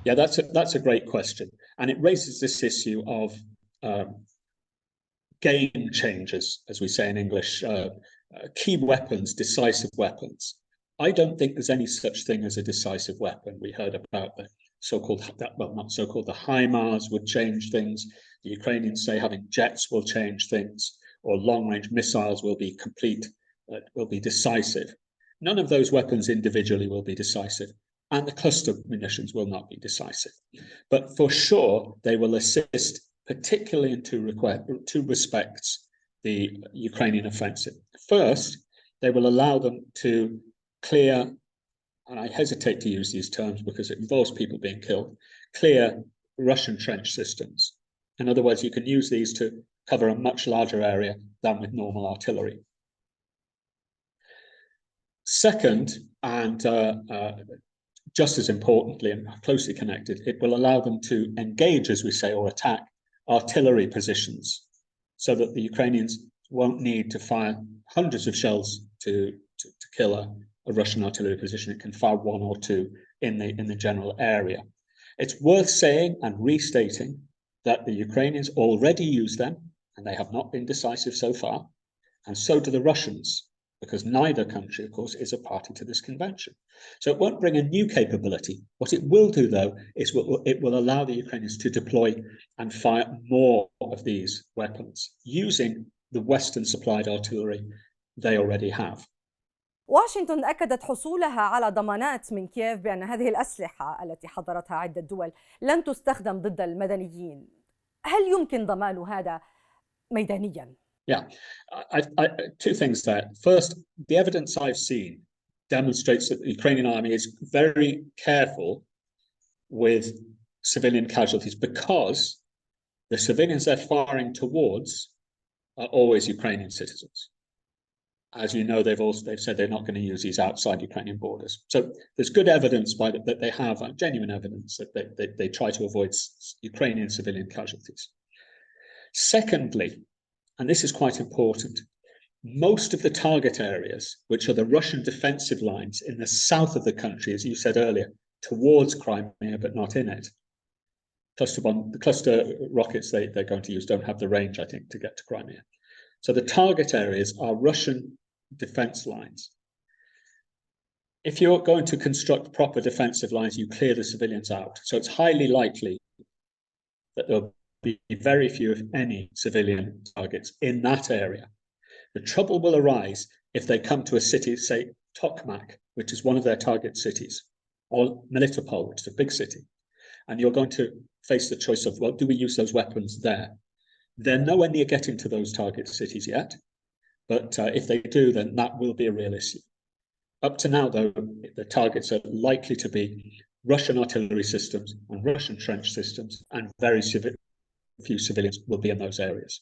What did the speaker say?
Yeah, that's a great question. And it raises this issue of game changers, as we say in English, key weapons, decisive weapons. I don't think there's any such thing as a decisive weapon. We heard about the so-called, well, not so-called, the HIMARS would change things. The Ukrainians say having jets will change things, or long-range missiles will be decisive. None of those weapons individually will be decisive, and the cluster munitions will not be decisive. But for sure, they will assist, particularly in two respects, the Ukrainian offensive. First, they will allow them to clear, and I hesitate to use these terms because it involves people being killed, clear Russian trench systems. In other words, you can use these to cover a much larger area than with normal artillery. Second, and just as importantly and closely connected, it will allow them to engage, as we say, or attack artillery positions so that the Ukrainians won't need to fire hundreds of shells to kill a Russian artillery position. It can fire one or two in the general area. It's worth saying and restating that the Ukrainians already use them, and they have not been decisive so far, and so do the Russians, because neither country, of course, is a party to this convention. So it won't bring a new capability. What it will do, though, is it will allow the Ukrainians to deploy and fire more of these weapons using the Western-supplied artillery they already have. واشنطن أكدت حصولها على ضمانات من كييف بأن هذه الأسلحة التي حضرتها عدة دول لن تستخدم ضد المدنيين. هل يمكن ضمان هذا ميدانياً؟ Yeah, two things there. First, the evidence I've seen demonstrates that the Ukrainian army is very careful with civilian casualties because the civilians they're firing towards are always Ukrainian citizens. As you know, they've said they're not going to use these outside Ukrainian borders. So there's good evidence that they have genuine evidence that they try to avoid Ukrainian civilian casualties. Secondly, and this is quite important, most of the target areas, which are the Russian defensive lines in the south of the country, as you said earlier, towards Crimea, but not in it. The cluster rockets they're going to use don't have the range, I think, to get to Crimea. So the target areas are Russian defense lines. If you're going to construct proper defensive lines, you clear the civilians out. So it's highly likely that there'll be very few, if any, civilian targets in that area. The trouble will arise if they come to a city, say Tokmak, which is one of their target cities, or Melitopol, which is a big city, and you're going to face the choice of, well, do we use those weapons there? They're nowhere near getting to those target cities yet, but if they do, then that will be a real issue. Up to now, though, the targets are likely to be Russian artillery systems and Russian trench systems, and very few civilians will be in those areas.